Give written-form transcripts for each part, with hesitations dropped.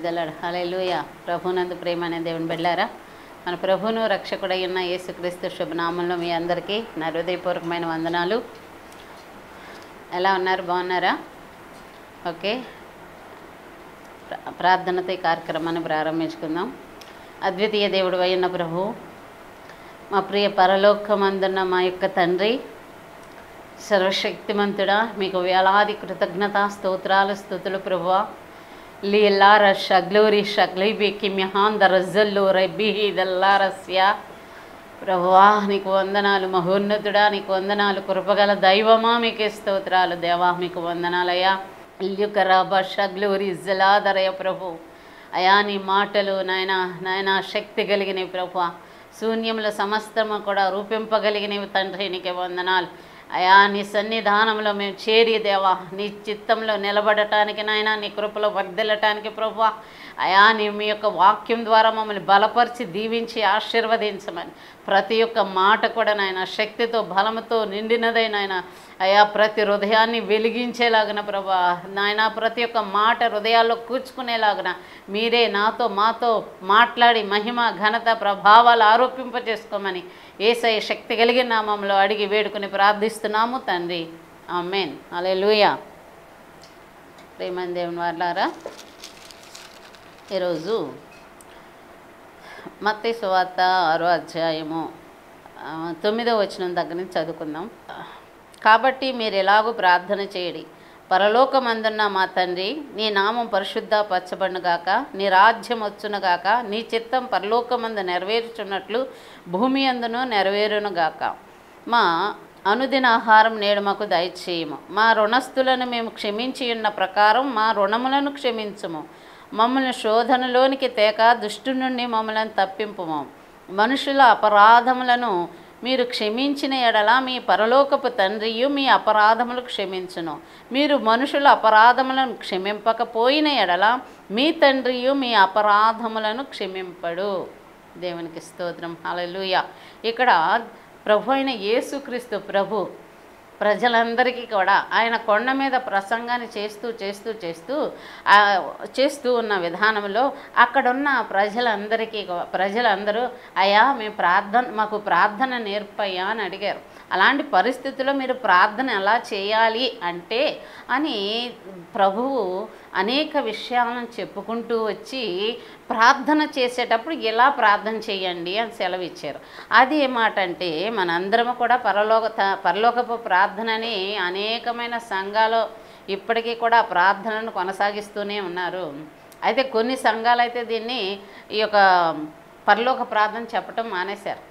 Praise the lord. హల్లెలూయా. ప్రభునందు ప్రేమ అనే దేవుని బిడ్డలారా, మన ప్రభువును రక్షకుడై ఉన్న యేసుక్రీస్తు శుభనామంలో మీ అందరికీ నా హృదయపూర్వకమైన వందనాలు. ఎలా ఉన్నారు? బాగున్నారా? ఓకే, ప్రార్థనతో ఈ కార్యక్రమాన్ని ప్రారంభించుకుందాం. అద్వితీయ దేవుడు అయిన ప్రభు, మా ప్రియ పరలోకమందున్న మా యొక్క తండ్రి, సర్వశక్తిమంతుడా, మీకు వేలాది కృతజ్ఞత స్తోత్రాలు స్తుతులు ప్రభువా. లీలార షగ్లూరి షగ్లైబికి మిహాంద రజల్లు రబ్బిహి దల్లారస్య. ప్రభువా నీకు వందనాలు, మహోన్నతుడా నీకు వందనాలు, కృపగల దైవమా మీకే స్తోత్రాలు. దేవా మీకు వందనాలయ్యా. ఇల్లుకరాబ షగ్లూరి జలాదరయ ప్రభు అయా, నీ మాటలు నాయన శక్తి కలిగినవి ప్రభువా. శూన్యముల సమస్తము కూడా రూపింపగలిగినవి తండ్రి, నీకే వందనాలు అయా. నీ సన్నిధానంలో మేము చేరి దేవా, నీ చిత్తంలో నిలబడటానికి నాయన, నీ కృపలో వర్ధిల్లటానికి ప్రభువా అయా, నీ మీ యొక్క వాక్యం ద్వారా మమ్మల్ని బలపరిచి దీవించి ఆశీర్వదించమని, ప్రతి ఒక్క మాట కూడా నాయన శక్తితో బలముతో నిండినదై నాయన అయా, ప్రతి హృదయాన్ని వెలిగించేలాగున ప్రభా నాయన, ప్రతి ఒక్క మాట హృదయాల్లో కూర్చుకునేలాగున మీరే నాతో మాతో మాట్లాడి మహిమ ఘనత ప్రభావాలు ఆరోపింపజేసుకోమని యేసయ్య శక్తి కలిగిన నామంలో అడిగి వేడుకుని ప్రార్థిస్తున్నాము తండ్రి. ఆమేన్. హల్లెలూయా. ప్రేమని దేవుని వారలారా, ఈరోజు మత్తయి సువార్త 6వ అధ్యాయము 9వ వచనం దగ్గర నుంచి చదువుకుందాం. కాబట్టి మీరు ఎలాగూ ప్రార్థన చేయడి. పరలోకమందున్న మా తండ్రి, నీ నామం పరిశుద్ధపరచబడునుగాక, నీ రాజ్యం వచ్చునుగాక, నీ చిత్తం పరలోకమందు నెరవేర్చున్నట్లు భూమి అందును నెరవేరునుగాక. మా అనుదిన ఆహారం నేడు మాకు దయచేయము. మా రుణస్థులను మేము క్షమించి ఉన్న ప్రకారం మా రుణములను క్షమించుము. మమ్మల్ని శోధనలోనికి తేక దుష్టు నుండి మమ్మల్ని తప్పింపుము. మనుషుల అపరాధములను మీరు క్షమించిన ఎడల మీ పరలోకపు తండ్రియు మీ అపరాధములు క్షమించును. మీరు మనుషుల అపరాధములను క్షమింపకపోయిన ఎడల మీ తండ్రియు మీ అపరాధములను క్షమింపడు. దేవునికి స్తోత్రం. హల్లెలూయా. ఇక్కడ ప్రభు అయిన యేసుక్రీస్తు ప్రభు ప్రజలందరికీ కూడా ఆయన కొండ మీద ప్రసంగాన్ని చేస్తూ ఉన్న విధానంలో అక్కడున్న ప్రజలందరూ అయ్యా మాకు ప్రార్థన నేర్పయ్యా అని అడిగారు. అలాంటి పరిస్థితుల్లో మీరు ప్రార్థన ఎలా చేయాలి అంటే అని ప్రభువు అనేక విషయాలను చెప్పుకుంటూ వచ్చి ప్రార్థన చేసేటప్పుడు ఎలా ప్రార్థన చేయండి అని సెలవు ఇచ్చారు. అది ఏమాటంటే, మనందరము కూడా పరలోకపు ప్రార్థనని అనేకమైన సంఘాలు ఇప్పటికీ కూడా ప్రార్థనను కొనసాగిస్తూనే ఉన్నారు. అయితే కొన్ని సంఘాలు అయితే దీన్ని ఈ యొక్క పరలోక ప్రార్థన చెప్పటం మానేశారు.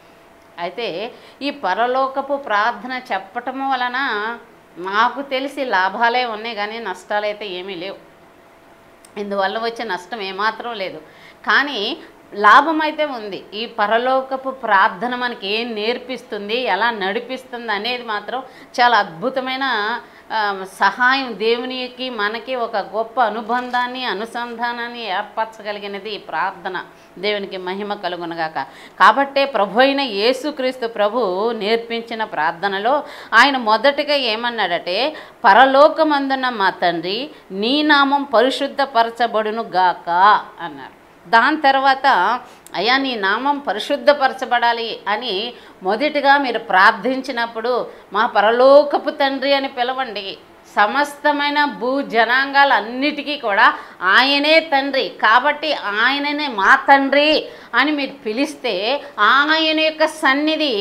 అయితే ఈ పరలోకపు ప్రార్థన చెప్పటం వలన నాకు తెలిసి లాభాలే ఉన్నాయి కానీ నష్టాలైతే ఏమీ లేవు. ఇందువల్ల వచ్చే నష్టం ఏమాత్రం లేదు, కానీ లాభం అయితే ఉంది. ఈ పరలోకపు ప్రార్థన మనకి ఏం నేర్పిస్తుంది, ఎలా నడిపిస్తుంది అనేది మాత్రం చాలా అద్భుతమైన సహాయం. దేవునికి మనకి ఒక గొప్ప అనుసంధానాన్ని ఏర్పరచగలిగినది ఈ ప్రార్థన. దేవునికి మహిమ కలుగునగాక. కాబట్టే ప్రభు అయిన యేసుక్రీస్తు ప్రభు నేర్పించిన ప్రార్థనలో ఆయన మొదటిగా ఏమన్నాడంటే, పరలోకమందున్న మా తండ్రి, నీ నామం పరిశుద్ధపరచబడును గాక అన్నారు. దాని తర్వాత అయ్యా నీ నామం పరిశుద్ధపరచబడాలి అని మొదటిగా మీరు ప్రార్థించినప్పుడు మా పరలోకపు తండ్రి అని పిలవండి. సమస్తమైన జనాంగాలన్నిటికీ కూడా ఆయనే తండ్రి, కాబట్టి ఆయననే మా తండ్రి అని మీరు పిలిస్తే ఆయన యొక్క సన్నిధి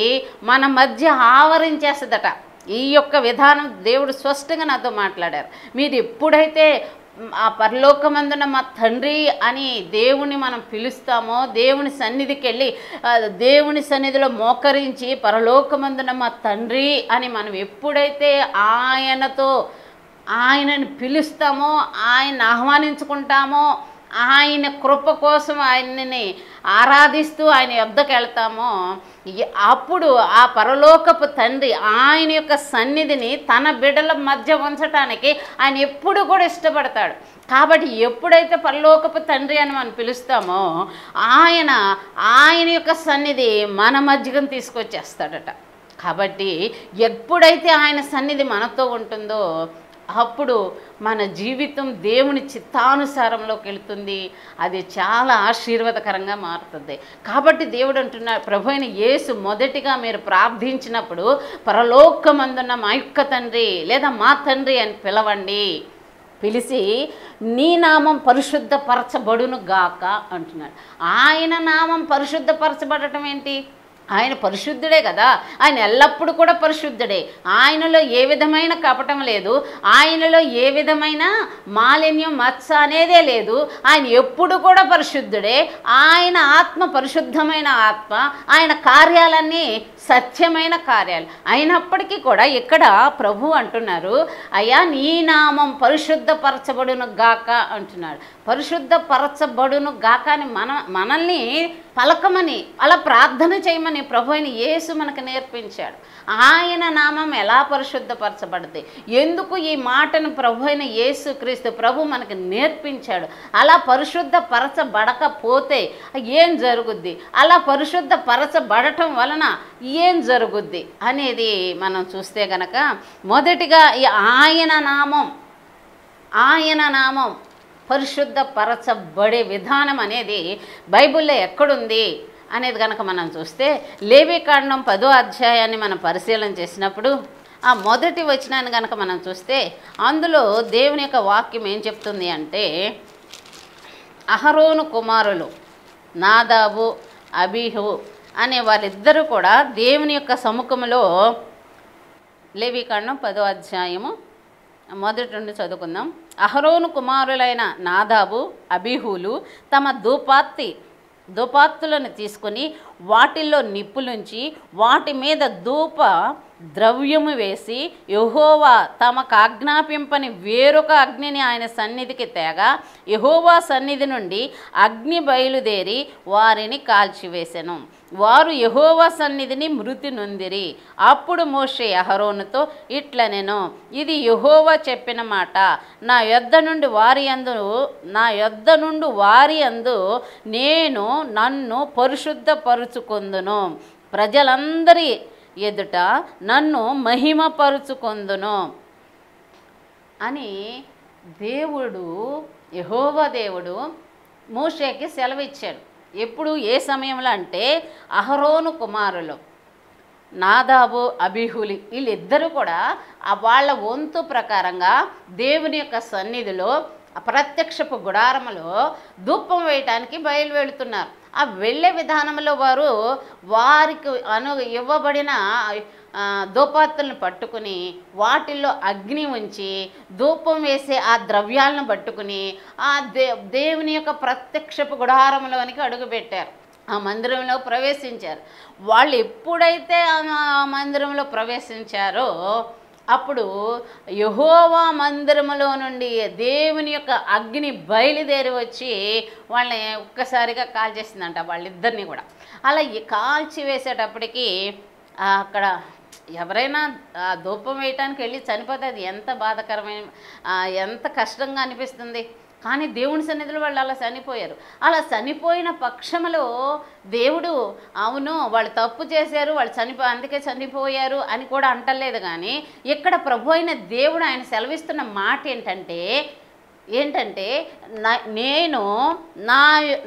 మన మధ్య ఆవరించేస్తుందట. ఈ యొక్క విధానం దేవుడు స్పష్టంగా నాతో మాట్లాడారు. మీరు ఎప్పుడైతే ఆ పరలోకమందున మా తండ్రి అని దేవుని మనం పిలుస్తామో, దేవుని సన్నిధికి వెళ్ళి దేవుని సన్నిధిలో మోకరించి పరలోకమందున మా తండ్రి అని మనం ఎప్పుడైతే ఆయనని పిలుస్తామో, ఆయన ఆహ్వానించుకుంటామో, ఆయన కృప కోసం ఆయనని ఆరాధిస్తూ ఆయన యొద్దకు వెళ్తామో, అప్పుడు ఆ పరలోకపు తండ్రి ఆయన యొక్క సన్నిధిని తన బిడ్డల మధ్య ఉంచటానికి ఆయన ఎప్పుడు కూడా ఇష్టపడతాడు. కాబట్టి ఎప్పుడైతే పరలోకపు తండ్రి అని మనం పిలుస్తామో ఆయన యొక్క సన్నిధి మన మధ్యకు తీసుకొచ్చేస్తాడట. కాబట్టి ఎప్పుడైతే ఆయన సన్నిధి మనతో ఉంటుందో అప్పుడు మన జీవితం దేవుని చిత్తానుసారంలోకి వెళుతుంది. అది చాలా ఆశీర్వాదకరంగా మారుతుంది. కాబట్టి దేవుడు అంటున్నాడు, ప్రభు అయిన యేసు మొదటిగా మీరు ప్రార్థించినప్పుడు పరలోకమందున్న మా యొక్క తండ్రి లేదా మా తండ్రి అని పిలవండి. పిలిచి నీ నామం పరిశుద్ధపరచబడును గాక అంటున్నాడు. ఆయన నామం పరిశుద్ధపరచబడటం ఏంటి? ఆయన పరిశుద్ధుడే కదా, ఆయన ఎల్లప్పుడూ కూడా పరిశుద్ధుడే. ఆయనలో ఏ విధమైన కపటం లేదు, ఆయనలో ఏ విధమైన మాలిన్యం మచ్చ అనేదే లేదు. ఆయన ఎప్పుడు కూడా పరిశుద్ధుడే. ఆయన ఆత్మ పరిశుద్ధమైన ఆత్మ, ఆయన కార్యాలన్నీ సత్యమైన కార్యాలు అయినప్పటికీ కూడా ఇక్కడ ప్రభు అంటున్నారు, అయ్యా నీ నామం పరిశుద్ధపరచబడును గాక అంటున్నాడు. పరిశుద్ధపరచబడును గాక అని మనల్ని పలకమని, అలా ప్రార్థన చేయమని ప్రభు అయిన యేసు మనకు నేర్పించాడు. ఆయన నామం ఎలా పరిశుద్ధపరచబడుతుంది, ఎందుకు ఈ మాటను ప్రభు అయిన యేసు క్రీస్తు ప్రభు మనకు నేర్పించాడు. అలా పరిశుద్ధపరచబడకపోతే ఏం జరుగుద్ది, అలా పరిశుద్ధపరచబడటం వలన ఏం జరుగుద్ది అనేది మనం చూస్తే గనక, మొదటిగా ఈ ఆయన నామం పరిశుద్ధపరచబడే విధానం అనేది బైబిల్లో ఎక్కడుంది అనేది కనుక మనం చూస్తే, లేవీకాండం 10వ అధ్యాయాన్ని మనం పరిశీలన చేసినప్పుడు ఆ మొదటి వచనాన్ని కనుక మనం చూస్తే, అందులో దేవుని యొక్క వాక్యం ఏం చెప్తుంది అంటే, అహరోను కుమారులు నాదాబు అబీహు అనే వారిద్దరూ కూడా దేవుని యొక్క సముఖంలో, లేవీకాండం 10వ అధ్యాయము మొదటి నుండి చదువుకుందాం. అహరోను కుమారులైన నాదాబు అబీహులు తమ ధూపాత్తులను తీసుకొని వాటిల్లో నిప్పులుంచి వాటి మీద ధూప ద్రవ్యము వేసి, యెహోవా తమకు ఆజ్ఞాపింపని వేరొక అగ్నిని ఆయన సన్నిధికి తేగా, యెహోవా సన్నిధి నుండి అగ్ని బయలుదేరి వారిని కాల్చివేసెను. వారు యెహోవా సన్నిధిని మృతి నొందిరి. అప్పుడు మోషే అహరోనుతో ఇట్లనెను, ఇది యెహోవా చెప్పిన మాట, నా యొద్ద నుండి వారి యందు నేను నన్ను పరిశుద్ధపరుచుకొందును, ప్రజలందరి ఎదుట నన్ను మహిమపరుచుకొందును అని యెహోవా దేవుడు మోషేకి సెలవిచ్చాడు. ఎప్పుడు, ఏ సమయంలో అంటే, అహరోను కుమారులు నాదాబు అబీహులు వీళ్ళిద్దరూ కూడా వాళ్ళ వంతు ప్రకారంగా దేవుని యొక్క సన్నిధిలో ప్రత్యక్షపు గుడారములో ధూపం వేయటానికి బయలువెళుతున్నారు. ఆ వెళ్ళే విధానంలో వారికి ఇవ్వబడిన ధూపాత్తులను పట్టుకుని వాటిల్లో అగ్ని ఉంచి ధూపం వేసే ఆ ద్రవ్యాలను పట్టుకుని ఆ దేవుని యొక్క ప్రత్యక్షపు గుడారంలోనికి అడుగుపెట్టారు. ఆ మందిరంలో ప్రవేశించారు. వాళ్ళు ఎప్పుడైతే ఆ మందిరంలో ప్రవేశించారో అప్పుడు యెహోవా మందిరములో నుండి దేవుని యొక్క అగ్ని బయలుదేరి వచ్చి వాళ్ళని ఒక్కసారిగా కాల్చేసిందంట, వాళ్ళిద్దరిని కూడా. అలా కాల్చి వేసేటప్పటికి అక్కడ ఎవరైనా ధూపం వేయటానికి వెళ్ళి చనిపోతే అది ఎంత బాధాకరమైన, ఎంత కష్టంగా అనిపిస్తుంది. కానీ దేవుని సన్నిధిలో వాళ్ళు అలా చనిపోయారు. అలా చనిపోయిన పక్షంలో దేవుడు, అవును వాళ్ళు తప్పు చేశారు, వాళ్ళు అందుకే చనిపోయారు అని కూడా అంటలేదు. కానీ ఇక్కడ ప్రభు అయిన దేవుడు ఆయన సెలవిస్తున్న మాట ఏంటంటే నేను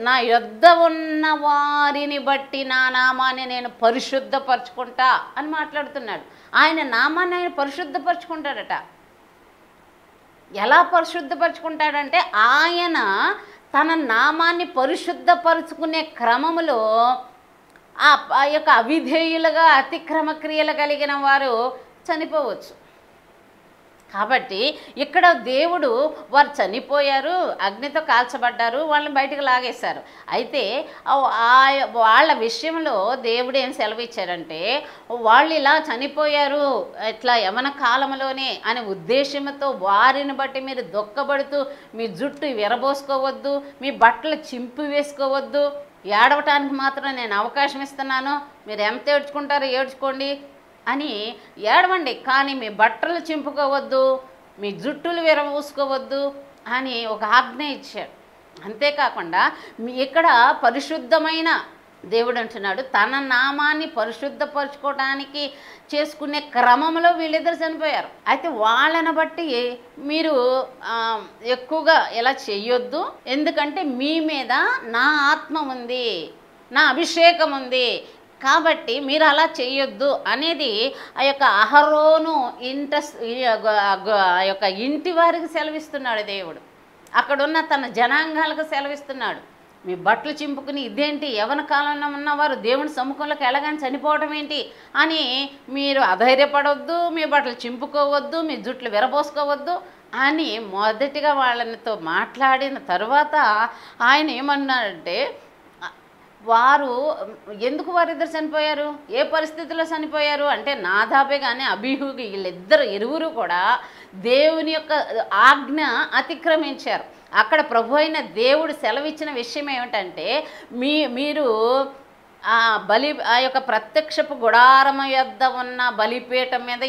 నా యొద్ద ఉన్న వారిని బట్టి నా నామాన్ని నేను పరిశుద్ధపరచుకుంటా అని మాట్లాడుతున్నాడు. ఆయన నామాన్ని ఆయన పరిశుద్ధపరచుకుంటాడట. ఎలా పరిశుద్ధపరచుకుంటాడంటే, ఆయన తన నామాన్ని పరిశుద్ధపరచుకునే క్రమములో ఆ యొక్క అవిధేయులుగా అతిక్రమ క్రియలు కలిగిన వారు చనిపోవచ్చు. కాబట్టి ఇక్కడ దేవుడు వారు చనిపోయారు, అగ్నితో కాల్చబడ్డారు, వాళ్ళని బయటకు లాగేశారు. అయితే వాళ్ళ విషయంలో దేవుడు ఏం సెలవిచ్చారంటే, వాళ్ళు ఇలా చనిపోయారు ఇట్లా యమన కాలంలోనే అనే ఉద్దేశంతో వారిని బట్టి మీరు దుఃఖపడుతూ మీ జుట్టు విరబోసుకోవద్దు, మీ బట్టలు చింపి వేసుకోవద్దు, ఏడవటానికి మాత్రం నేను అవకాశం ఇస్తున్నాను, మీరు ఎంత ఏడ్చుకుంటారో ఏడ్చుకోండి అని ఏడవండి, కానీ మీ బట్టలు చింపుకోవద్దు, మీ జుట్టులు విరబూసుకోవద్దు అని ఒక ఆజ్ఞ ఇచ్చాడు. అంతేకాకుండా ఇక్కడ పరిశుద్ధమైన దేవుడు అంటున్నాడు తన నామాన్ని పరిశుద్ధపరచుకోవడానికి చేసుకునే క్రమంలో వీళ్ళిద్దరు చనిపోయారు. అయితే వాళ్ళని బట్టి మీరు ఎక్కువగా ఇలా చెయ్యొద్దు, ఎందుకంటే మీ మీద నా ఆత్మ ఉంది, నా అభిషేకం ఉంది, కాబట్టి మీరు అలా చేయొద్దు అనేది ఆ యొక్క అహరోను ఆ యొక్క ఇంటి వారికి సెలవిస్తున్నాడు దేవుడు. అక్కడున్న తన జనాంగాలకు సెలవిస్తున్నాడు. మీ బట్టలు చింపుకుని ఇదేంటి, యవన కాలంలో ఉన్నవారు దేవుని సముఖంలోకి వెళ్ళగానే చనిపోవడం ఏంటి అని మీరు అధైర్యపడవద్దు, మీ బట్టలు చింపుకోవద్దు, మీ జుట్లు విరబోసుకోవద్దు అని మొదటిగా వాళ్ళతో మాట్లాడిన తర్వాత ఆయన ఏమన్నాడంటే, ఎందుకు వారిద్దరు చనిపోయారు, ఏ పరిస్థితిలో చనిపోయారు అంటే నాదాబే కానీ అబీహుకి వీళ్ళిద్దరు ఇరువురు కూడా దేవుని యొక్క ఆజ్ఞ అతిక్రమించారు. అక్కడ ప్రభు అయిన దేవుడు సెలవిచ్చిన విషయం ఏమిటంటే, మీరు ఆ యొక్క ప్రత్యక్షపు గుడారము యొద్ద ఉన్న బలిపీఠం మీద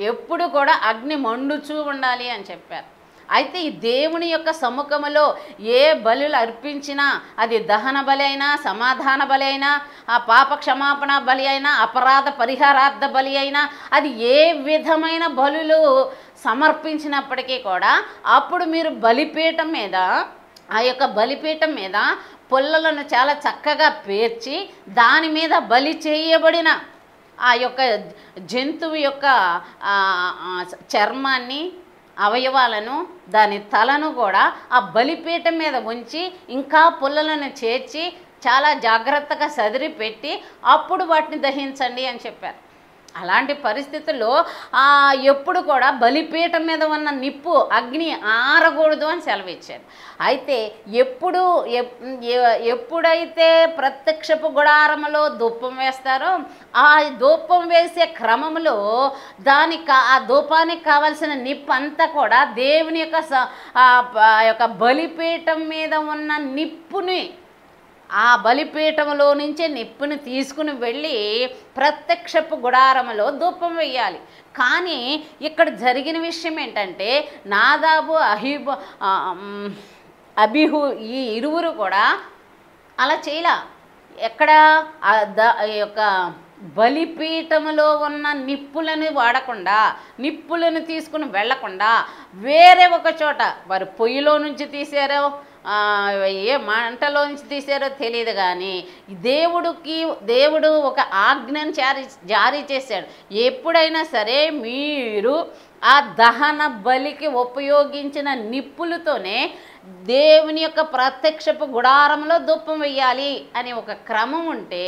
ఎప్పుడు కూడా అగ్ని మండుచూ ఉండాలి అని చెప్పారు. అయితే ఈ దేవుని యొక్క సముఖములో ఏ బలులు అర్పించినా, అది దహన బలి అయినా, సమాధాన బలి అయినా, ఆ పాప క్షమాపణ బలి అయినా, అపరాధ పరిహారార్థ బలి అయినా, అది ఏ విధమైన బలులు సమర్పించినప్పటికీ కూడా అప్పుడు మీరు బలిపీఠం మీద, ఆ యొక్క బలిపీఠం మీద పుల్లలను చాలా చక్కగా పేర్చి దాని మీద బలి చేయబడిన ఆ యొక్క జంతువు యొక్క చర్మాన్ని, అవయవాలను, దాని తలను కూడా ఆ బలిపీఠం మీద ఉంచి ఇంకా పుల్లలను చేర్చి చాలా జాగ్రత్తగా సదిరి పెట్టి అప్పుడు వాటిని దహించండి అని చెప్పారు. అలాంటి పరిస్థితుల్లో ఎప్పుడు కూడా బలిపీఠం మీద ఉన్న నిప్పు, అగ్ని ఆరకూడదు అని సెలవిచ్చారు. అయితే ఎప్పుడైతే ప్రత్యక్షపు గుడారములో ధూపం వేస్తారో ఆ ధూపం వేసే క్రమంలో ఆ ధూపానికి కావలసిన నిప్పు అంతా కూడా దేవుని యొక్క బలిపీఠం మీద ఉన్న నిప్పుని, ఆ బలిపీఠంలో నుంచే నిప్పుని తీసుకుని వెళ్ళి ప్రత్యక్షపు గుడారములో ధూపం వేయాలి. కానీ ఇక్కడ జరిగిన విషయం ఏంటంటే, నాదాబు అబీహు ఈ ఇరువురు కూడా అలా చేయలా. ఎక్కడ యొక్క బలిపీఠములో ఉన్న నిప్పులను వాడకుండా, నిప్పులను తీసుకుని వెళ్లకుండా వేరే ఒక చోట వారు పొయ్యిలో నుంచి తీసారో ఏ మంటలో నుంచి తీసారో తెలియదు, కానీ దేవుడు ఒక ఆజ్ఞను జారీ చేశాడు. ఎప్పుడైనా సరే మీరు ఆ దహన బలికి ఉపయోగించిన నిప్పులతోనే దేవుని యొక్క ప్రత్యక్షపు గుడారంలో ధూపం వేయాలి అని ఒక క్రమం ఉంటే,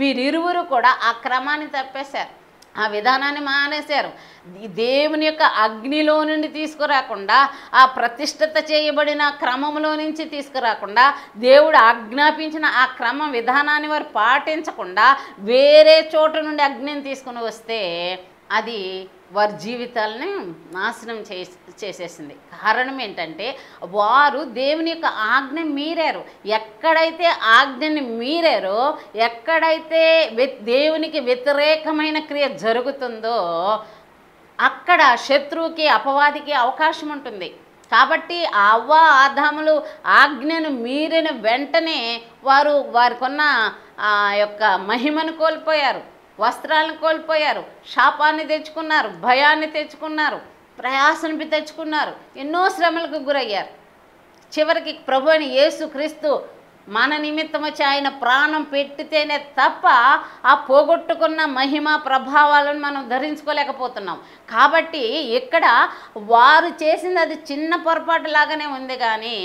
వీరిరువురు కూడా ఆ క్రమాన్ని తప్పేశారు, ఆ విధానాన్ని మానేశారు. దేవుని యొక్క అగ్నిలో నుండి తీసుకురాకుండా, ఆ ప్రతిష్ఠిత చేయబడిన క్రమంలో నుంచి తీసుకురాకుండా, దేవుడు ఆజ్ఞాపించిన ఆ క్రమ విధానాన్ని వారు పాటించకుండా వేరే చోట నుండి అగ్నిని తీసుకుని వస్తే అది వారి జీవితాలని నాశనం చేసేసింది. కారణం ఏంటంటే, వారు దేవుని యొక్క ఆజ్ఞ మీరారు. ఎక్కడైతే ఆజ్ఞని మీరారో, ఎక్కడైతే దేవునికి వ్యతిరేకమైన క్రియ జరుగుతుందో అక్కడ శత్రువుకి, అపవాదికి అవకాశం ఉంటుంది. కాబట్టి ఆదాములు ఆజ్ఞను మీరిన వెంటనే వారికున్న యొక్క మహిమను కోల్పోయారు, వస్త్రాలను కోల్పోయారు, శాపాన్ని తెచ్చుకున్నారు, భయాన్ని తెచ్చుకున్నారు, ప్రయాసను తెచ్చుకున్నారు, ఎన్నో శ్రమలకు గురయ్యారు. చివరికి ప్రభు అయిన యేసుక్రీస్తు మన నిమిత్తం వచ్చి ఆయన ప్రాణం పెట్టితేనే తప్ప ఆ పోగొట్టుకున్న మహిమ ప్రభావాలను మనం ధరించుకోలేకపోతున్నాం. కాబట్టి ఇక్కడ వారు చేసింది అది చిన్న పొరపాటు లాగానే ఉంది, కానీ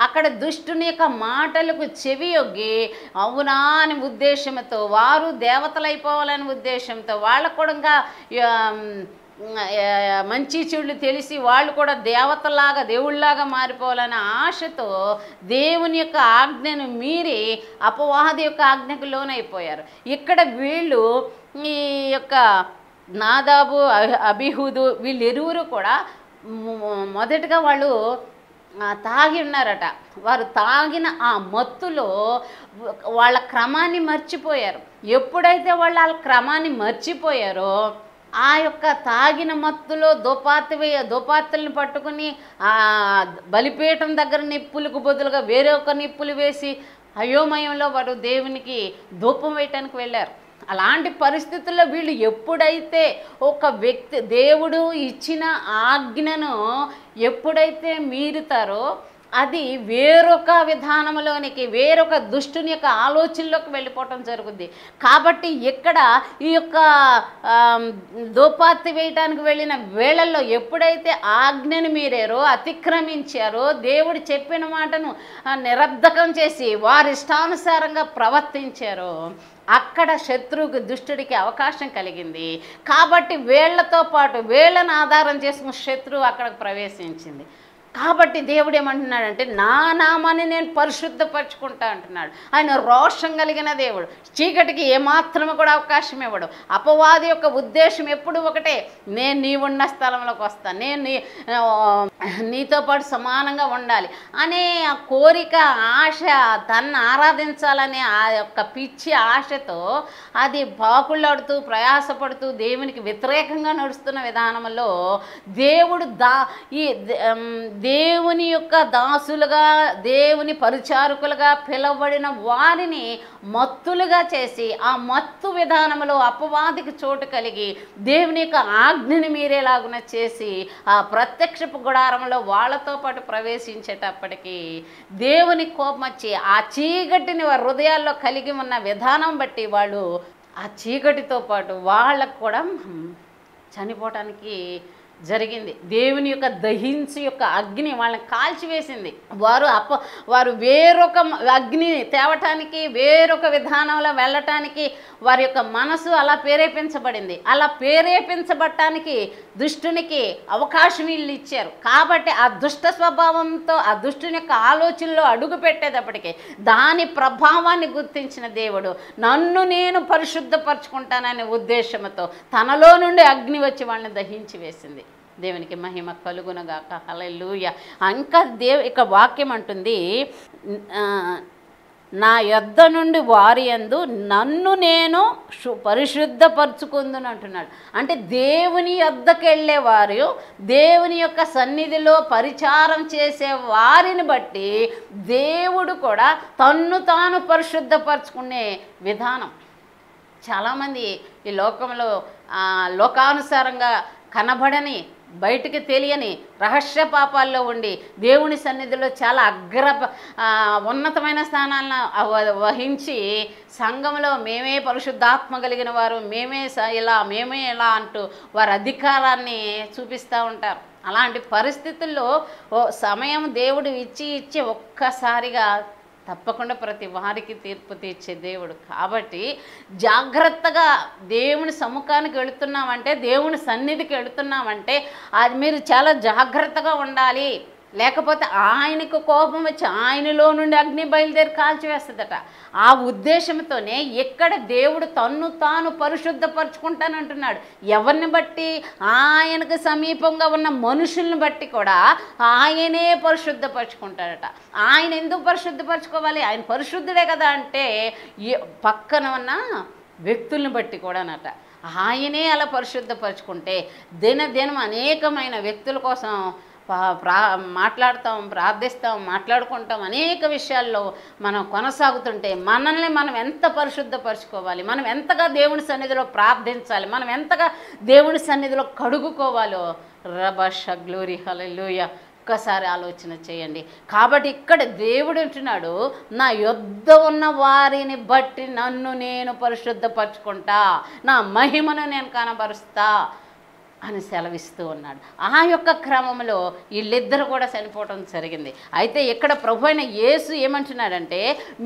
అక్కడ దుష్టుని యొక్క మాటలకు చెవియొగ్గి అవునా అని ఉద్దేశంతో, వారు దేవతలైపోవాలని ఉద్దేశంతో, వాళ్ళకు కూడా మంచి చెడులు తెలిసి వాళ్ళు కూడా దేవతలాగా, దేవుళ్ళలాగా మారిపోవాలనే ఆశతో దేవుని యొక్క ఆజ్ఞను మీరి అపవాది యొక్క ఆజ్ఞకు లోనైపోయారు. ఇక్కడ వీళ్ళు ఈ యొక్క నాదాబు, అబీహుదు వీళ్ళిరువురు కూడా మొదటగా వాళ్ళు తాగి ఉన్నారట. వారు తాగిన ఆ మత్తులో వాళ్ళ క్రమాన్ని మర్చిపోయారు. ఎప్పుడైతే వాళ్ళు ఆ క్రమాన్ని మర్చిపోయారో ఆ యొక్క తాగిన మత్తులో దుపాతులను పట్టుకుని బలిపీఠం దగ్గర నిప్పులకు బదులుగా వేరే ఒక నిప్పులు వేసి అయోమయంలో వారు దేవునికి ధూపం వేయటానికి వెళ్ళారు. అలాంటి పరిస్థితుల్లో వీళ్ళు ఎప్పుడైతే ఒక వ్యక్తి దేవుడు ఇచ్చిన ఆజ్ఞను ఎప్పుడైతే మీరుతారో అది వేరొక విధానంలోనికి, వేరొక దుష్టుని యొక్క ఆలోచనలోకి వెళ్ళిపోవటం జరుగుద్ది. కాబట్టి ఇక్కడ ఈ యొక్క ధూపార్తి వేయటానికి వెళ్ళిన వేళల్లో ఎప్పుడైతే ఆజ్ఞను మీరారో, అతిక్రమించారో, దేవుడు చెప్పిన మాటను నిరర్ధకం చేసి వారి ఇష్టానుసారంగా ప్రవర్తించారో అక్కడ శత్రువుకి, దుష్టుడికి అవకాశం కలిగింది. కాబట్టి వీళ్లతో పాటు వీళ్ళని ఆధారం చేసుకున్న శత్రువు అక్కడికి ప్రవేశించింది. కాబట్టి దేవుడు ఏమంటున్నాడంటే నా నామాన్ని నేను పరిశుద్ధపరచుకుంటా అంటున్నాడు. ఆయన రోషం కలిగిన దేవుడు, చీకటికి ఏమాత్రము కూడా అవకాశం ఇవ్వడు. అపవాది యొక్క ఉద్దేశం ఎప్పుడు ఒకటే, నేను నీవున్న స్థలంలోకి వస్తాను, నేను నీతో పాటు సమానంగా ఉండాలి అనే ఆ కోరిక, ఆశ, తన్ను ఆరాధించాలనే ఆ యొక్క పిచ్చి ఆశతో అది పాకులాడుతూ ప్రయాసపడుతూ దేవునికి వ్యతిరేకంగా నడుస్తున్న విధానంలో దేవుడు దేవుని యొక్క దాసులుగా, దేవుని పరిచారకులుగా పిలువబడిన వారిని మత్తులుగా చేసి ఆ మత్తు విధానంలో అపవాదికి చోటు కలిగి దేవుని యొక్క ఆజ్ఞని మీరేలాగున చేసి ఆ ప్రత్యక్షపు గుడారంలో వాళ్ళతో పాటు ప్రవేశించేటప్పటికీ దేవుని కోపం వచ్చి ఆ చీకటిని వారి హృదయాల్లో కలిగి ఉన్న విధానం బట్టి వాళ్ళు ఆ చీకటితో పాటు వాళ్ళకు కూడా చనిపోవటానికి జరిగింది. దేవుని యొక్క దహించు యొక్క అగ్ని వాళ్ళని కాల్చివేసింది. వారు వేరొక అగ్నిని తేవటానికి, వేరొక విధానంలో వెళ్ళటానికి వారి యొక్క మనసు అలా ప్రేరేపించబడింది. అలా ప్రేరేపించబడటానికి దుష్టునికి అవకాశం వీళ్ళు ఇచ్చారు. కాబట్టి ఆ దుష్ట స్వభావంతో ఆ దుష్టుని యొక్క ఆలోచనలో అడుగు పెట్టేటప్పటికీ దాని ప్రభావాన్ని గుర్తించిన దేవుడు నన్ను నేను పరిశుద్ధపరచుకుంటాననే ఉద్దేశంతో తనలో నుండి అగ్ని వచ్చి వాళ్ళని దహించి వేసింది. దేవునికి మహిమ కలుగునగాక. హల్లెలూయా. ఇంకా ఇక వాక్యం అంటుంది, నా యొద్ద నుండి వారి యందు నన్ను నేను పరిశుద్ధపరచుకుందును అంటున్నాడు. అంటే దేవుని యొద్దకు వెళ్ళేవారు, దేవుని యొక్క సన్నిధిలో పరిచారం చేసే వారిని బట్టి దేవుడు కూడా తన్ను తాను పరిశుద్ధపరచుకునే విధానం. చాలామంది ఈ లోకంలో లోకానుసారంగా కనబడని, బయటికి తెలియని రహస్య పాపాల్లో ఉండి దేవుని సన్నిధిలో చాలా ఉన్నతమైన స్థానాలను వహించి సంఘంలో మేమే పరిశుద్ధాత్మ కలిగిన వారు, మేమే ఇలా అంటూ వారి అధికారాన్ని చూపిస్తూ ఉంటారు. అలాంటి పరిస్థితుల్లో సమయం దేవుడు ఇచ్చి ఒక్కసారిగా తప్పకుండా ప్రతి వారికి తీర్పు తీర్చే దేవుడు. కాబట్టి జాగ్రత్తగా దేవుని సముఖానికి వెళుతున్నామంటే, దేవుని సన్నిధికి వెళుతున్నామంటే అది మీరు చాలా జాగ్రత్తగా ఉండాలి. లేకపోతే ఆయనకు కోపం వచ్చి ఆయనలో నుండి అగ్ని బయలుదేరి కాల్చివేస్తుందట. ఆ ఉద్దేశంతోనే ఎక్కడ దేవుడు తన్ను తాను పరిశుద్ధపరచుకుంటానంటున్నాడు. ఎవరిని బట్టి? ఆయనకు సమీపంగా ఉన్న మనుషుల్ని బట్టి కూడా ఆయనే పరిశుద్ధపరచుకుంటాడట. ఆయన ఎందుకు పరిశుద్ధపరచుకోవాలి? ఆయన పరిశుద్ధుడే కదా అంటే పక్కన ఉన్న వ్యక్తుల్ని బట్టి కూడానట. ఆయనే అలా పరిశుద్ధపరచుకుంటే దినదినం అనేకమైన వ్యక్తుల కోసం మాట్లాడతాం, ప్రార్థిస్తాం, మాట్లాడుకుంటాం. అనేక విషయాల్లో మనం కొనసాగుతుంటే మనల్ని మనం ఎంత పరిశుద్ధపరచుకోవాలి, మనం ఎంతగా దేవుని సన్నిధిలో ప్రార్థించాలి, మనం ఎంతగా దేవుని సన్నిధిలో కడుగుకోవాలో రబష గ్లోరీ హల్లెలూయా ఒక్కసారి ఆలోచన చేయండి. కాబట్టి ఇక్కడ దేవుడు అంటున్నాడు, నా యొద్ద ఉన్న వారిని బట్టి నన్ను నేను పరిశుద్ధపరచుకుంటా, నా మహిమను నేను కనబరుస్తా అని సెలవిస్తూ ఉన్నాడు. ఆ యొక్క క్రమంలో వీళ్ళిద్దరు కూడా చనిపోవటం జరిగింది. అయితే ఇక్కడ ప్రభు అయిన యేసు ఏమంటున్నాడంటే,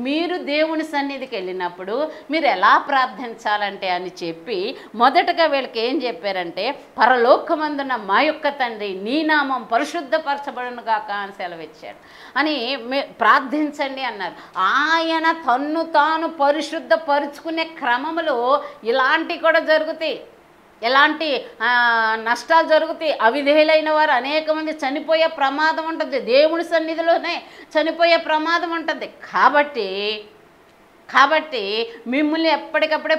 మీరు దేవుని సన్నిధికి వెళ్ళినప్పుడు మీరు ఎలా ప్రార్థించాలంటే అని చెప్పి మొదటగా వీళ్ళకి ఏం చెప్పారంటే, పరలోకమందున్న మా యొక్క తండ్రి నీ నామం పరిశుద్ధపరచబడును గాక అని సెలవిచ్చాడు అని ప్రార్థించండి అన్నారు. ఆయన తన్ను తాను పరిశుద్ధపరుచుకునే క్రమంలో ఇలాంటివి కూడా జరుగుతాయి, ఎలాంటి నష్టాలు జరుగుతాయి. అవిధేయులైన వారు అనేక మంది చనిపోయే ప్రమాదం ఉంటుంది, దేవుని సన్నిధిలోనే చనిపోయే ప్రమాదం ఉంటుంది. కాబట్టి మిమ్మల్ని ఎప్పటికప్పుడే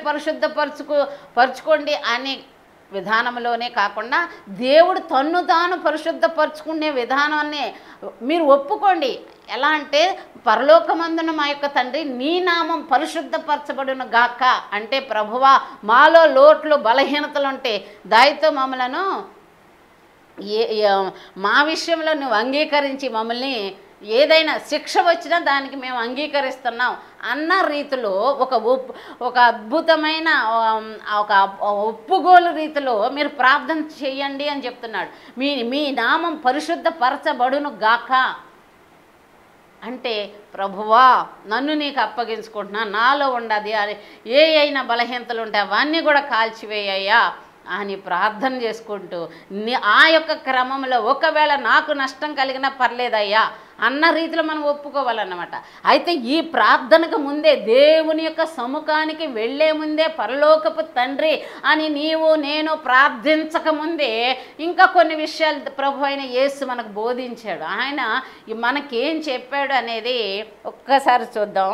పరుచుకోండి అనే విధానంలోనే కాకుండా దేవుడు తన్ను తాను పరిశుద్ధపరచుకునే విధానాన్ని మీరు ఒప్పుకోండి. ఎలా అంటే పరలోకమందున మా యొక్క తండ్రి నీ నామం పరిశుద్ధపరచబడును గాక అంటే ప్రభువా మాలో లోట్లు బలహీనతలు ఉంటే దయతో మమ్మలను మా విషయంలో నువ్వు అంగీకరించి మమ్మల్ని ఏదైనా శిక్ష వచ్చినా దానికి మేము అంగీకరిస్తున్నాం అన్న రీతిలో ఒక అద్భుతమైన ఒక ఒప్పుగోలు రీతిలో మీరు ప్రార్థన చేయండి అని చెప్తున్నాడు. మీ నామం పరిశుద్ధపరచబడును గాక అంటే ప్రభువా నన్ను నీకు అప్పగించుకుంటున్నా, నాలో ఉండదు అని ఏ అయినా బలహీనతలు ఉంటే అవన్నీ కూడా కాల్చివేయ్యా అని ప్రార్థన చేసుకుంటూ ఆ యొక్క క్రమంలో ఒకవేళ నాకు నష్టం కలిగినా పర్లేదయ్యా అన్న రీతిలో మనం ఒప్పుకోవాలన్నమాట. అయితే ఈ ప్రార్థనకు ముందే దేవుని యొక్క సముఖానికి వెళ్ళే ముందే పరలోకపు తండ్రి అని నీవు నేను ప్రార్థించక ముందే ఇంకా కొన్ని విషయాలు ప్రభు అయిన యేసు మనకు బోధించాడు. ఆయన మనకేం చెప్పాడు అనేది ఒక్కసారి చూద్దాం.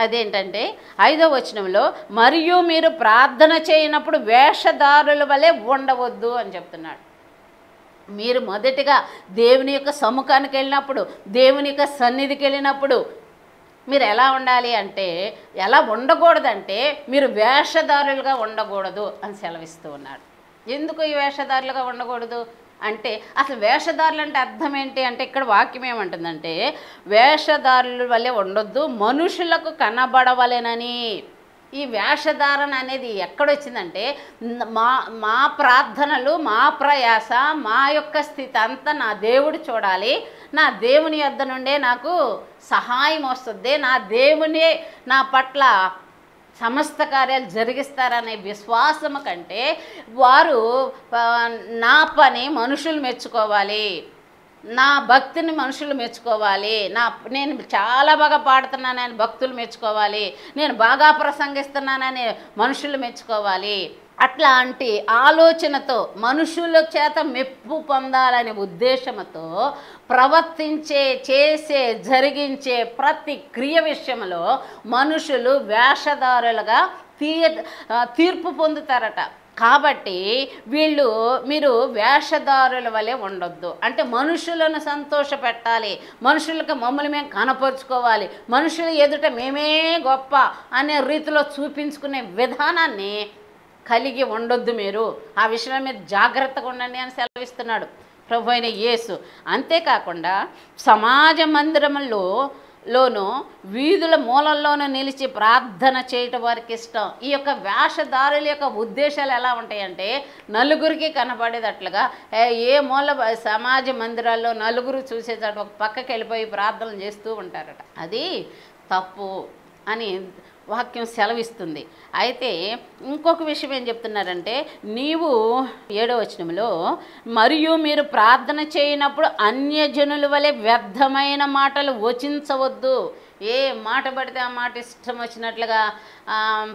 అదేంటంటే 5వ వచనంలో మరియు మీరు ప్రార్థన చేయనప్పుడు వేషధారుల వలె ఉండవద్దు అని చెప్తున్నాడు. మీరు మొదటిగా దేవుని యొక్క సముఖానికి వెళ్ళినప్పుడు, దేవుని యొక్క సన్నిధికి వెళ్ళినప్పుడు మీరు ఎలా ఉండాలి అంటే, ఎలా ఉండకూడదంటే మీరు వేషధారులుగా ఉండకూడదు అని సెలవిస్తూ ఉన్నాడు. ఎందుకు ఈ వేషధారులుగా ఉండకూడదు అంటే, అసలు వేషధారులు అంటే అర్థం ఏంటి అంటే, ఇక్కడ వాక్యం ఏమంటుందంటే వేషధారుల వల్లే ఉండొద్దు, మనుషులకు కనబడవలెనని. ఈ వేషధారణ అనేది ఎక్కడొచ్చిందంటే మా ప్రార్థనలు, మా ప్రయాస, మా యొక్క స్థితి అంతా నా దేవుడు చూడాలి, నా దేవుని యొద్ద నుండే నాకు సహాయం వస్తుంది, నా దేవునే నా పట్ల సమస్త కార్యాలు జరిగిస్తారనే విశ్వాసము కంటే వారు నా పని మనుషులు మెచ్చుకోవాలి, నా భక్తిని మనుషులు మెచ్చుకోవాలి, నేను చాలా బాగా పాడుతున్నానని భక్తులు మెచ్చుకోవాలి, నేను బాగా ప్రసంగిస్తున్నానని మనుషులు మెచ్చుకోవాలి, అట్లాంటి ఆలోచనతో మనుషుల చేత మెప్పు పొందాలనే ఉద్దేశంతో ప్రవర్తించే, చేసే, జరిగించే ప్రతి క్రియ విషయంలో మనుషులు వేషధారులుగా తీర్పు పొందుతారట. కాబట్టి మీరు వేషధారుల వలె ఉండొద్దు అంటే మనుషులను సంతోషపెట్టాలి, మనుషులకు మమ్మల్ని మేము కనపరుచుకోవాలి, మనుషుల ఎదుట మేమే గొప్ప అనే రీతిలో చూపించుకునే విధానాన్ని కలిగి ఉండొద్దు. మీరు ఆ విషయంలో మీరు జాగ్రత్తగా ఉండండి అని సెలవిస్తున్నాడు ప్రభు అయిన యేసు. అంతేకాకుండా సమాజ మందిరములోను వీధుల మూలల్లోనూ నిలిచి ప్రార్థన చేయటం వారికి ఇష్టం. ఈ యొక్క వేషధారుల యొక్క ఉద్దేశాలు ఎలా ఉంటాయంటే నలుగురికి కనపడేటట్లుగా ఏ మూల సమాజ మందిరాల్లో నలుగురు చూసేటట్టు ఒక పక్కకి వెళ్ళిపోయి ప్రార్థనలు చేస్తూ ఉంటారట. అది తప్పు అని వాక్యం సెలవిస్తుంది. అయితే ఇంకొక విషయం ఏం చెప్తున్నారంటే, నీవు 7వ వచనంలో మరియు మీరు ప్రార్థన చేయనప్పుడు అన్యజనుల వలె వ్యర్థమైన మాటలు వచించవద్దు. ఏ మాట పడితే ఆ మాట ఇష్టం వచ్చినట్లుగా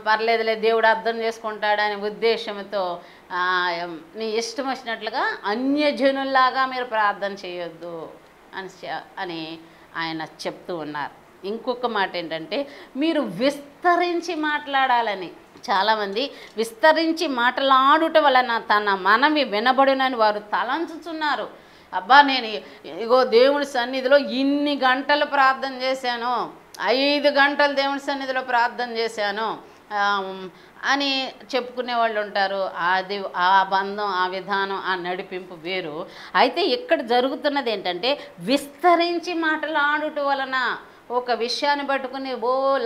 పర్లేదులే దేవుడు అర్థం చేసుకుంటాడనే ఉద్దేశంతో నీ ఇష్టం వచ్చినట్లుగా అన్యజనుల్లాగా మీరు ప్రార్థన చేయొద్దు అని ఆయన చెప్తూ ఉన్నారు. ఇంకొక మాట ఏంటంటే మీరు విస్తరించి మాట్లాడాలని. చాలామంది విస్తరించి మాట్లాడుట వలన తన మనవి వినబడునని వారు తలంచుతున్నారు. అబ్బా నేను ఇగో దేవుని సన్నిధిలో ఇన్ని గంటలు ప్రార్థన చేశాను, 5 గంటలు దేవుని సన్నిధిలో ప్రార్థన చేశాను అని చెప్పుకునే వాళ్ళు ఉంటారు. అది ఆ బంధం, ఆ విధానం, ఆ నడిపింపు వేరు. అయితే ఇక్కడ జరుగుతున్నది ఏంటంటే విస్తరించి మాట్లాడుట వలన ఒక విషయాన్ని పట్టుకుని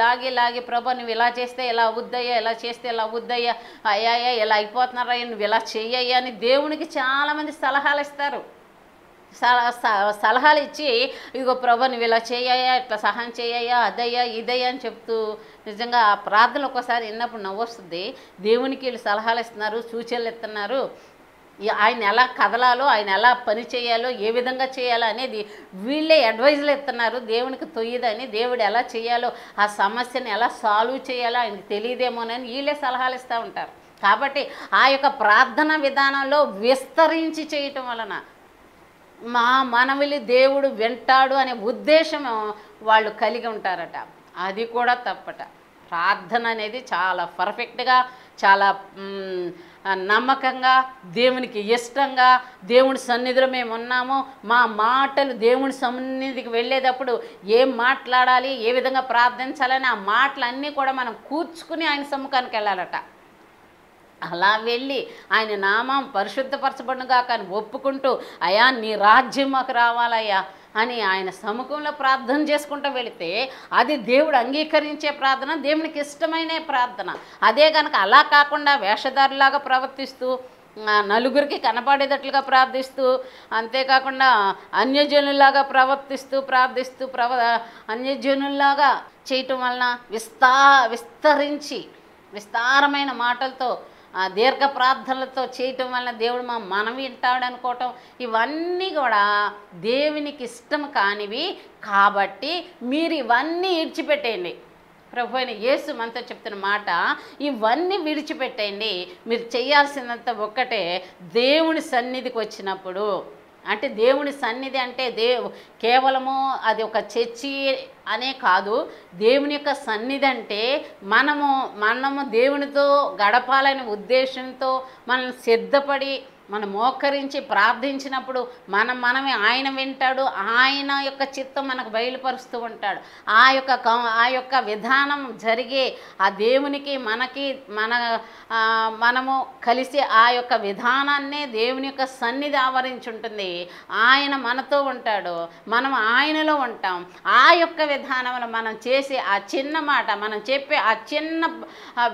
లాగి ప్రభా నువ్వు ఇలా చేస్తే ఇలా అవుద్దయ్యా, ఇలా చేస్తే ఇలా అవుద్దయ్యా, అయ్యాయా ఇలా అయిపోతున్నారా, నువ్వు ఇలా చెయ్యయ్యా అని దేవునికి చాలామంది సలహాలు ఇస్తారు. సలహాలు ఇచ్చి ఇదిగో ప్రభా నువ్వు ఇలా చేయయ్యా, ఇట్లా సహాయం చేయయ్యా, అదయ్యా ఇదయ్యా అని చెప్తూ నిజంగా ఆ ప్రార్థనలు ఒక్కోసారి విన్నప్పుడు నవ్వొస్తుంది. దేవునికి వీళ్ళు సలహాలు ఇస్తున్నారు, సూచనలు ఇస్తున్నారు, ఆయన ఎలా కదలాలో, ఆయన ఎలా పని చేయాలో, ఏ విధంగా చేయాలో అనేది వీళ్ళే అడ్వైజులు ఇస్తున్నారు. దేవునికి తొయ్యదని, దేవుడు ఎలా చేయాలో, ఆ సమస్యను ఎలా సాల్వ్ చేయాలో ఆయనకి తెలియదేమోనని వీళ్ళే సలహాలు ఇస్తూ ఉంటారు. కాబట్టి ఆ యొక్క ప్రార్థన విధానంలో విస్తరించి చేయటం వలన మా మనవిని దేవుడు వింటాడు అనే ఉద్దేశం వాళ్ళు కలిగి ఉంటారట. అది కూడా తప్పట. ప్రార్థన అనేది చాలా పర్ఫెక్ట్గా, చాలా నమ్మకంగా, దేవునికి ఇష్టంగా దేవుని సన్నిధిలో మేము ఉన్నాము. మా మాటలు దేవుని సన్నిధికి వెళ్ళేటప్పుడు ఏం మాట్లాడాలి, ఏ విధంగా ప్రార్థించాలని ఆ మాటలన్నీ కూడా మనం కూర్చుకుని ఆయన సమ్ముఖానికి వెళ్ళాలట. అలా వెళ్ళి ఆయన నామం పరిశుద్ధపరచబడునుగా కానీ ఒప్పుకుంటూ, అయ్యా నీ రాజ్యం మాకు రావాలయ్యా అని ఆయన సముఖంలో ప్రార్థన చేసుకుంటూ వెళితే అది దేవుడు అంగీకరించే ప్రార్థన, దేవునికి ఇష్టమైన ప్రార్థన. అదే కనుక అలా కాకుండా వేషధారులాగా ప్రవర్తిస్తూ, నలుగురికి కనపడేటట్లుగా ప్రార్థిస్తూ, అంతేకాకుండా అన్యజనుల్లాగా ప్రవర్తిస్తూ అన్యజనుల్లాగా చేయటం వలన విస్తారమైన మాటలతో దీర్ఘ ప్రార్థనలతో చేయటం వలన దేవుడు మా మనం వింటాడు అనుకోవటం, ఇవన్నీ కూడా దేవునికి ఇష్టం కానివి. కాబట్టి మీరు ఇవన్నీ విడిచిపెట్టేయండి. ప్రభు అయిన యేసు మనతో చెప్తున్న మాట, ఇవన్నీ విడిచిపెట్టేయండి. మీరు చేయాల్సినంత ఒక్కటే, దేవుని సన్నిధికి వచ్చినప్పుడు, అంటే దేవుని సన్నిధి అంటే కేవలము అది ఒక చర్చి అనే కాదు. దేవుని యొక్క సన్నిధి అంటే మనము దేవునితో గడపాలనే ఉద్దేశంతో మనం సిద్ధపడి మనం మోకరించి ప్రార్థించినప్పుడు మనమే ఆయన వింటాడు. ఆయన యొక్క చిత్తం మనకు బయలుపరుస్తూ ఉంటాడు. ఆ యొక్క విధానం జరిగే ఆ దేవునికి మనము కలిసి ఆ యొక్క విధానాన్నే దేవుని యొక్క సన్నిధి ఆవరించి ఉంటుంది. ఆయన మనతో ఉంటాడు, మనం ఆయనలో ఉంటాం. ఆ యొక్క విధానంలో మనం చేసే ఆ చిన్న మాట, మనం చెప్పే ఆ చిన్న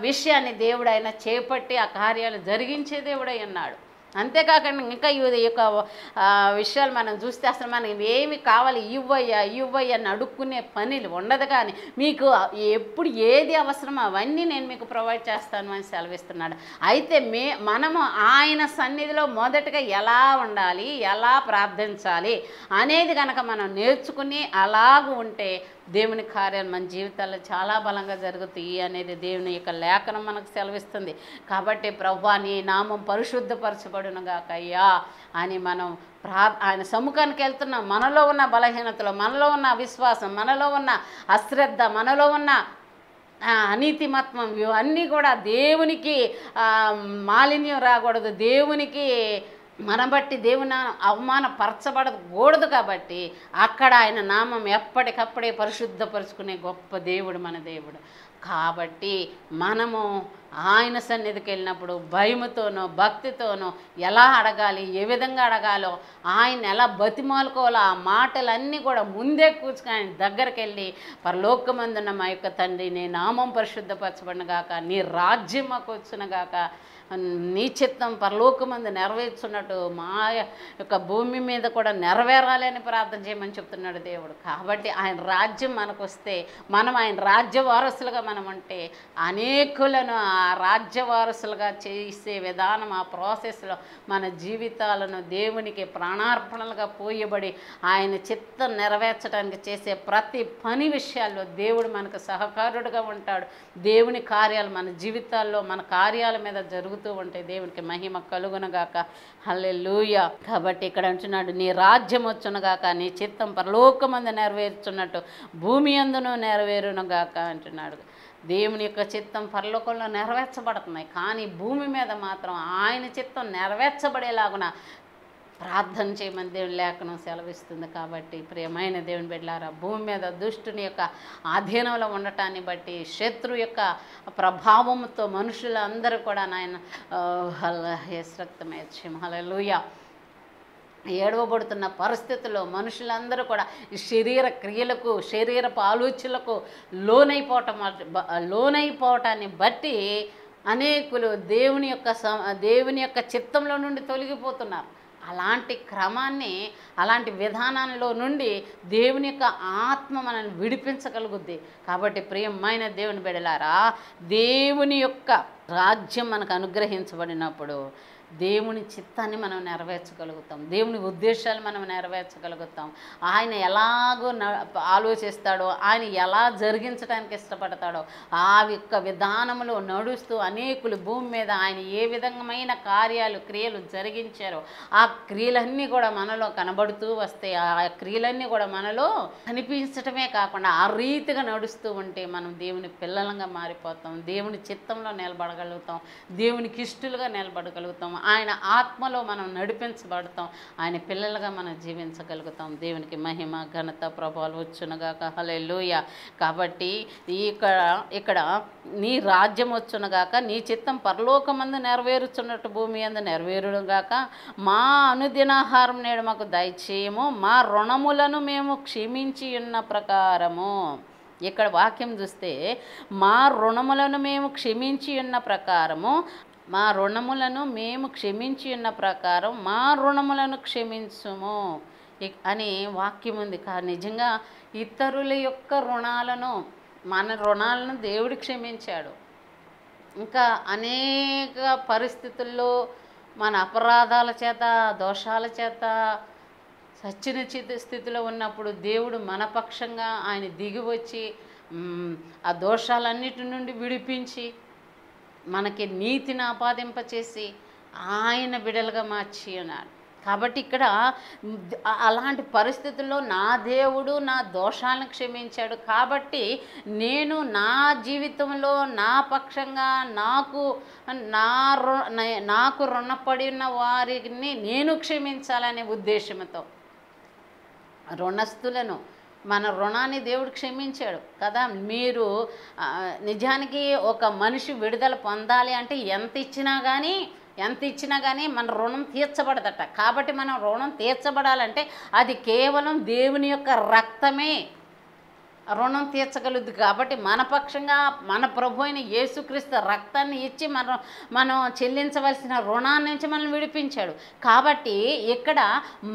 విషయాన్ని దేవుడు ఆయన చేపట్టి ఆ కార్యాలు జరిగించే దేవుడై ఉన్నాడు. అంతేకాకుండా ఇంకా ఈ యొక్క విషయాలు మనం చూస్తే అసలు మనకి ఏమి కావాలి, ఇవ్వయ్యా అని అడుక్కునే పనులు ఉండదు. కానీ మీకు ఎప్పుడు ఏది అవసరమో అవన్నీ నేను మీకు ప్రొవైడ్ చేస్తాను అని సెలవిస్తున్నాడు. అయితే మనము ఆయన సన్నిధిలో మొదటగా ఎలా ఉండాలి, ఎలా ప్రార్థించాలి అనేది కనుక మనం నేర్చుకుని అలాగూ ఉంటే దేవుని కార్యాలు మన జీవితాల్లో చాలా బలంగా జరుగుతాయి అనేది దేవుని యొక్క లేఖనం మనకు సెలవిస్తుంది. కాబట్టి ప్రభువా నీ నామం పరిశుద్ధపరచబడునుగాక అయ్యా అని మనం ఆయన సముఖానికి వెళ్తున్నాం. మనలో ఉన్న బలహీనతలు, మనలో ఉన్న అవిశ్వాసం, మనలో ఉన్న అశ్రద్ధ, మనలో ఉన్న అనీతిమత్వం, ఇవన్నీ కూడా దేవునికి మాలిన్యం రాకూడదు, దేవునికి మనం బట్టి దేవుని అవమానపరచబడకూడదు. కాబట్టి అక్కడ ఆయన నామం ఎప్పటికప్పుడే పరిశుద్ధపరుచుకునే గొప్ప దేవుడు మన దేవుడు. కాబట్టి మనము ఆయన సన్నిధికి వెళ్ళినప్పుడు భయముతోనో భక్తితోనో ఎలా అడగాలి, ఏ విధంగా అడగాలో, ఆయన ఎలా బతిమాలుకోవాలో ఆ మాటలన్నీ కూడా ముందే కూర్చుని ఆయన దగ్గరికి వెళ్ళి, పరలోకమందున్న మా యొక్క తండ్రి నీ నామం పరిశుద్ధపరచబడునుగాక, నీ రాజ్యం మాకు వచ్చునుగాక, నీ చిత్తం పరలోకమందు నెరవేర్చున్నట్టు మా యొక్క భూమి మీద కూడా నెరవేరాలి అని ప్రార్థన చేయమని చెప్తున్నాడు దేవుడు. కాబట్టి ఆయన రాజ్యం మనకు వస్తే, మనం ఆయన రాజ్య వారసులుగా మనం అంటే అనేకులను ఆ రాజ్య వారసులుగా చేసే విధానం, ఆ ప్రాసెస్లో మన జీవితాలను దేవునికి ప్రాణార్పణలుగా పోయబడి ఆయన చిత్తం నెరవేర్చడానికి చేసే ప్రతి పని విషయాల్లో దేవుడు మనకు సహకారుడుగా ఉంటాడు. దేవుని కార్యాలు మన జీవితాల్లో, మన కార్యాల మీద జరుగుతూ ఉంటే దేవునికి మహిమ కలుగునుగాక. హల్లెలూయా. కాబట్టి ఇక్కడ అంటున్నాడు, నీ రాజ్యం వచ్చునుగాక, నీ చిత్తం పరలోకమందు నెరవేర్చున్నట్టు భూమి అందును నెరవేరునుగాక అంటున్నాడు. దేవుని యొక్క చిత్తం పరలోకంలో నెరవేర్చబడుతున్నాయి, కానీ భూమి మీద మాత్రం ఆయన చిత్తం నెరవేర్చబడేలాగున ప్రార్థన చేయమని దేవుని లేఖనం సెలవిస్తుంది. కాబట్టి ప్రియమైన దేవుని బిడ్డలారా, భూమి మీద దుష్టుని యొక్క ఆధీనంలో ఉండటాన్ని బట్టి, శత్రు యొక్క ప్రభావంతో మనుషులందరూ కూడా నాయన రక్తమేచ్ఛం హల్లెలూయా ఏడవబడుతున్న పరిస్థితుల్లో మనుషులందరూ కూడా ఈ శరీర క్రియలకు, శరీరపు ఆలోచనలకు లోనైపోవటాన్ని బట్టి అనేకులు దేవుని యొక్క చిత్తంలో నుండి తొలగిపోతున్నారు. అలాంటి క్రమాన్ని, అలాంటి విధానంలో నుండి దేవుని యొక్క ఆత్మ మనల్ని విడిపించగలుగుద్ది. కాబట్టి ప్రియమైన దేవుని బిడ్డలారా, దేవుని యొక్క రాజ్యం మనకు అనుగ్రహించబడినప్పుడు దేవుని చిత్తాన్ని మనం నెరవేర్చగలుగుతాం, దేవుని ఉద్దేశాలు మనం నెరవేర్చగలుగుతాం. ఆయన ఎలాగో ఆలోచిస్తాడో, ఆయన ఎలా జరిగించడానికి ఇష్టపడతాడో ఆ యొక్క విధానంలో నడుస్తూ అనేకులు భూమి మీద ఆయన ఏ విధమైన కార్యాలు క్రియలు జరిగించారో ఆ క్రియలన్నీ కూడా మనలో కనబడుతూ వస్తాయి. ఆ క్రియలన్నీ కూడా మనలో కనిపించటమే కాకుండా ఆ రీతిగా నడుస్తూ ఉంటే మనం దేవుని పిల్లలంగా మారిపోతాం, దేవుని చిత్తంలో నిలబడగలుగుతాం, దేవునికి ఇష్టలుగా నిలబడగలుగుతాం, ఆయన ఆత్మలో మనం నడిపించబడతాం, ఆయన పిల్లలుగా మనం జీవించగలుగుతాం. దేవునికి మహిమ ఘనత ప్రభావాలు వచ్చునుగాక. హల్లెలూయా. కాబట్టి ఇక్కడ నీ రాజ్యం వచ్చునుగాక, నీ చిత్తం పరలోకమందు నెరవేరుచున్నట్టు భూమి అందు నెరవేరుగాక. మా అనుదినాహారం నేడు మాకు దయచేయము, మా రుణములను మేము క్షమించి ఉన్న ప్రకారము. ఇక్కడ వాక్యం చూస్తే మా రుణములను మేము క్షమించి ఉన్న ప్రకారము, మా రుణములను మేము క్షమించి ఉన్న ప్రకారం మా రుణములను క్షమించుము అని వాక్యం ఉంది. నిజంగా ఇతరుల యొక్క రుణాలను, మన రుణాలను దేవుడు క్షమించాడు. ఇంకా అనేక పరిస్థితుల్లో మన అపరాధాల చేత, దోషాల చేత సచ్చిన స్థితిలో ఉన్నప్పుడు దేవుడు మన పక్షంగా ఆయన దిగి వచ్చి ఆ దోషాలన్నిటి నుండి విడిపించి మనకి నీతిని ఆపాదింపచేసి ఆయన బిడలుగా మార్చి ఉన్నాడు. కాబట్టి ఇక్కడ అలాంటి పరిస్థితుల్లో నా దేవుడు నా దోషాలను క్షమించాడు. కాబట్టి నేను నా జీవితంలో నా పక్షంగా నాకు రుణపడిన వారిని నేను క్షమించాలనే ఉద్దేశంతో రుణస్థులను, మన రుణాన్ని దేవుడు క్షమించాడు కదా. మీరు నిజానికి ఒక మనిషి విడుదల పొందాలి అంటే ఎంత ఇచ్చినా కానీ మన రుణం తీర్చబడదట. కాబట్టి మనం రుణం తీర్చబడాలంటే అది కేవలం దేవుని యొక్క రక్తమే రుణం తీర్చగలుగుతుంది. కాబట్టి మన పక్షంగా మన ప్రభు అయిన యేసుక్రీస్తు రక్తాన్ని ఇచ్చి మనం చెల్లించవలసిన రుణాన్ని నుంచి మనం విడిపించాడు. కాబట్టి ఇక్కడ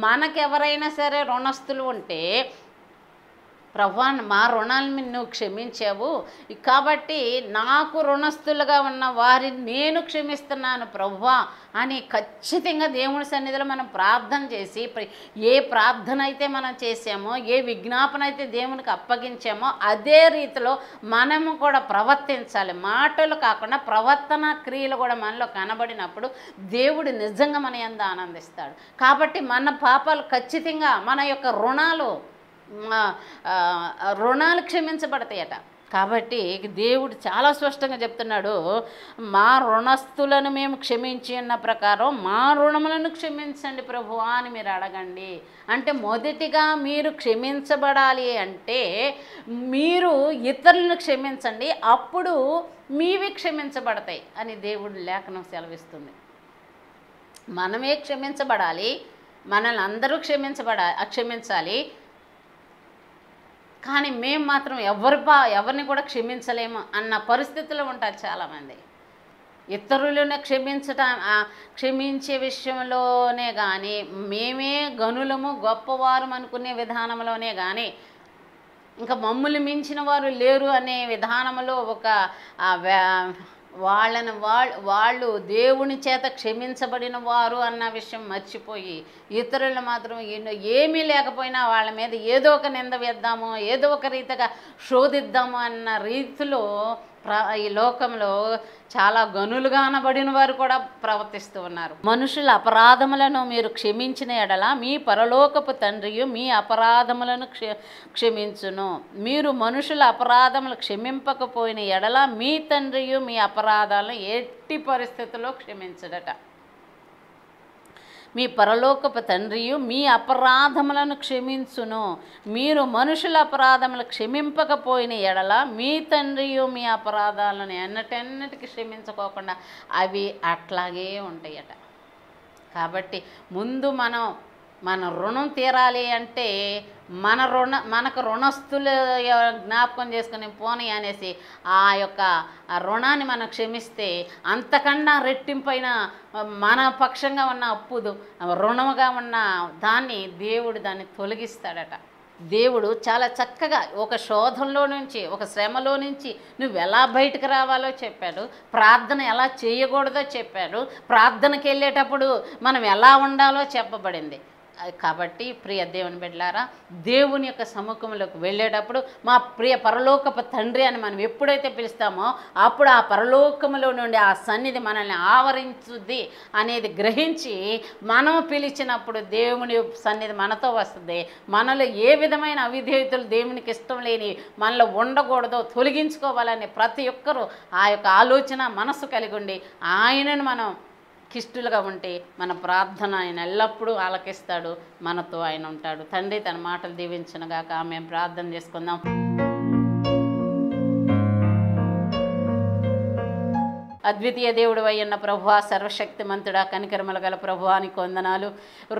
మనకెవరైనా సరే రుణస్తులు ఉంటే, ప్రభువా మా రుణాలను నువ్వు క్షమించావు, కాబట్టి నాకు రుణస్తులుగా ఉన్న వారిని నేను క్షమిస్తున్నాను ప్రభువా అని ఖచ్చితంగా దేవుని సన్నిధిలో మనం ప్రార్థన చేసి, ఏ ప్రార్థన అయితే మనం చేసామో, ఏ విజ్ఞాపన అయితే దేవునికి అప్పగించామో అదే రీతిలో మనము కూడా ప్రవర్తించాలి. మాటలు కాకుండా ప్రవర్తన క్రియలు కూడా మనలో కనబడినప్పుడు దేవుడు నిజంగా మన యందు ఆనందిస్తాడు. కాబట్టి మన పాపాలు ఖచ్చితంగా, మన యొక్క రుణాలు క్షమించబడతాయట. కాబట్టి దేవుడు చాలా స్పష్టంగా చెప్తున్నాడు, మా రుణస్థులను మేము క్షమించి ఉన్న ప్రకారం మా రుణములను క్షమించండి ప్రభువా అని మీరు అడగండి. అంటే మొదటిగా మీరు క్షమించబడాలి అంటే మీరు ఇతరులను క్షమించండి, అప్పుడు మీవి క్షమించబడతాయి అని దేవుడు లేఖనం సెలవిస్తుంది. మనమే క్షమించబడాలి, మనల్ని అందరూ క్షమించాలి, కానీ మేము మాత్రం ఎవరిని కూడా క్షమించలేము అన్న పరిస్థితుల్లో ఉంటారు చాలామంది. ఇతరులను క్షమించే విషయంలోనే కానీ, మేమే గనులము గొప్పవారు అనుకునే విధానంలోనే కానీ, ఇంకా మమ్ములు మించిన వారు లేరు అనే విధానంలో వాళ్ళు దేవుని చేత క్షమించబడిన వారు అన్న విషయం మర్చిపోయి ఇతరులు మాత్రం ఏమీ లేకపోయినా వాళ్ళ మీద ఏదో ఒక నింద వేద్దాము, ఏదో ఒక రీతిగా శోధిద్దాము అన్న రీతిలో ఈ లోకంలో చాలా గనులుగా అనబడిన వారు కూడా ప్రవర్తిస్తూ ఉన్నారు. మనుషుల అపరాధములను మీరు క్షమించిన ఎడల మీ పరలోకపు తండ్రియు మీ అపరాధములను క్షమించును. మీరు మనుషుల అపరాధములు క్షమింపకపోయిన ఎడల మీ తండ్రియు మీ అపరాధాలను ఎట్టి పరిస్థితుల్లో క్షమించడట. మీ పరలోకపు తండ్రియు మీ అపరాధములను క్షమించును. మీరు మనుషుల అపరాధములు క్షమింపకపోయిన ఎడల మీ తండ్రియు మీ అపరాధాలను ఎన్నటెన్నటికి క్షమించుకోకుండా అవి అట్లాగే ఉంటాయట. కాబట్టి ముందు మన రుణం తీరాలి అంటే మనకు రుణస్తులు జ్ఞాపకం చేసుకుని పోనీ అనేసి ఆ యొక్క రుణాన్ని మనం క్షమిస్తే అంతకన్నా రెట్టింపైన మన పక్షంగా ఉన్న రుణముగా ఉన్న దాన్ని దేవుడు దాన్ని తొలగిస్తాడట. దేవుడు చాలా చక్కగా ఒక శోధనలో నుంచి, ఒక శ్రమలో నుంచి నువ్వు ఎలా బయటకు రావాలో చెప్పాడు, ప్రార్థన ఎలా చేయకూడదో చెప్పాడు, ప్రార్థనకి వెళ్ళేటప్పుడు మనం ఎలా ఉండాలో చెప్పబడింది. కాబట్టి ప్రియ దేవుని బిడ్డలారా, దేవుని యొక్క సముఖంలోకి వెళ్ళేటప్పుడు మా ప్రియ పరలోకపు తండ్రి అని మనం ఎప్పుడైతే పిలుస్తామో అప్పుడు ఆ పరలోకములో నుండి ఆ సన్నిధి మనల్ని ఆవరించుద్ది అనేది గ్రహించి మనం పిలిచినప్పుడు దేవుని సన్నిధి మనతో వస్తుంది. మనలో ఏ విధమైన అవిధేయతలు దేవునికి ఇష్టం లేని మనలో ఉండకూడదో తొలగించుకోవాలని ప్రతి ఒక్కరూ ఆ యొక్క ఆలోచన మనసు కలిగి ఉండి ఆయనను మనం కిష్టులుగా ఉంటే మన ప్రార్థన ఆయన ఎల్లప్పుడూ ఆలకిస్తాడు, మనతో ఆయన ఉంటాడు. తండ్రి తన మాటలు దీవించనుగాక. మేము ప్రార్థన చేసుకుందాం. అద్వితీయ దేవుడు అయ్యన్న ప్రభువా, సర్వశక్తిమంతుడా, కనికరమల గల ప్రభువానికి వందనాలు.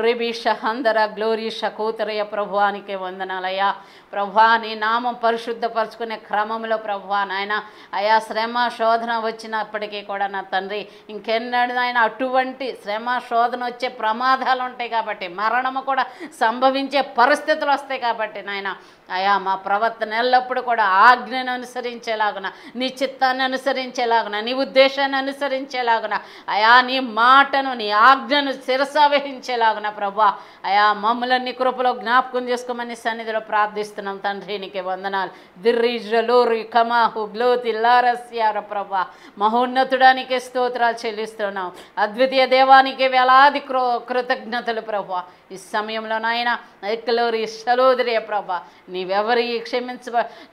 రిబీష హందర గ్లోరీష కూతురయ్య ప్రభువానికి వందనాలయ్యా. ప్రభువా, నీ నామం పరిశుద్ధపరచుకునే క్రమంలో ప్రభువా నాయన అయా శ్రమ శోధన వచ్చినప్పటికీ కూడా నా తండ్రి ఇంకెన్నడూ నాయన అటువంటి శ్రమ శోధన వచ్చే ప్రమాదాలు ఉంటాయి కాబట్టి, మరణము కూడా సంభవించే పరిస్థితులు వస్తాయి కాబట్టి నాయన అయా మా ప్రవర్తన ఎల్లప్పుడూ కూడా ఆజ్ఞను అనుసరించేలాగున, నీ చిత్తాన్ని అనుసరించేలాగున, నీ ఉద్దేశాన్ని అనుసరించేలాగున, అయా నీ మాటను నీ ఆజ్ఞను శిరసావహించేలాగున ప్రభువా అయా మమ్మల్ని నీ కృపలో జ్ఞాపకం చేసుకోమని సన్నిధిలో ప్రార్థిస్తున్నాం తండ్రి. నీకే వందనాలు. దిర్రిజలోరి కమాహు గ్లోతి లారస్యార ప్రభువా, మహోన్నతుడానికి స్తోత్రాలు చెల్లిస్తున్నాం. అద్వితీయ దేవానికి వేలాది కృతజ్ఞతలు ప్రభువా. ఈ సమయంలో నాయన ఎక్కలోరి సలోదరియ ప్రభా,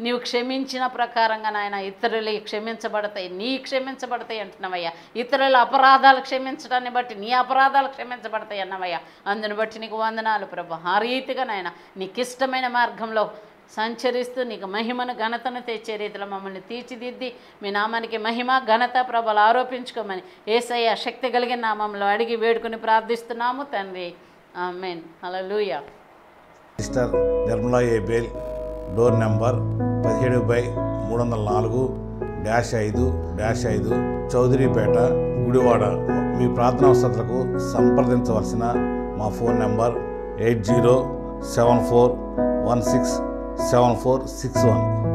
నీవు క్షమించిన ప్రకారంగా నాయన ఇతరులు క్షమించబడతాయి, నీ క్షమించబడతాయి అంటున్నావయ్యా. ఇతరుల అపరాధాలు క్షమించడాన్ని బట్టి నీ అపరాధాలు క్షమించబడతాయి అన్నవయ్యా. అందుని బట్టి నీకు వందనాలు ప్రభా. ఆ రీతిగా నాయన నీకు ఇష్టమైన మార్గంలో సంచరిస్తూ నీకు మహిమను ఘనతను తెచ్చే రీతిలో మమ్మల్ని తీర్చిదిద్ది మీ నామానికి మహిమ ఘనత ప్రభలు ఆరోపించుకోమని యేసయ్య శక్తి కలిగిన నామంలో అడిగి వేడుకుని ప్రార్థిస్తున్నాము తండ్రి. Amen. Hallelujah. Sister Nirmala Abel, door number 17/304-5-5 Chowdaripeta, Gudivada. మీ ప్రార్థనా అవసరాలకు సంప్రదించవలసిన మా ఫోన్ నెంబర్ 8074167461.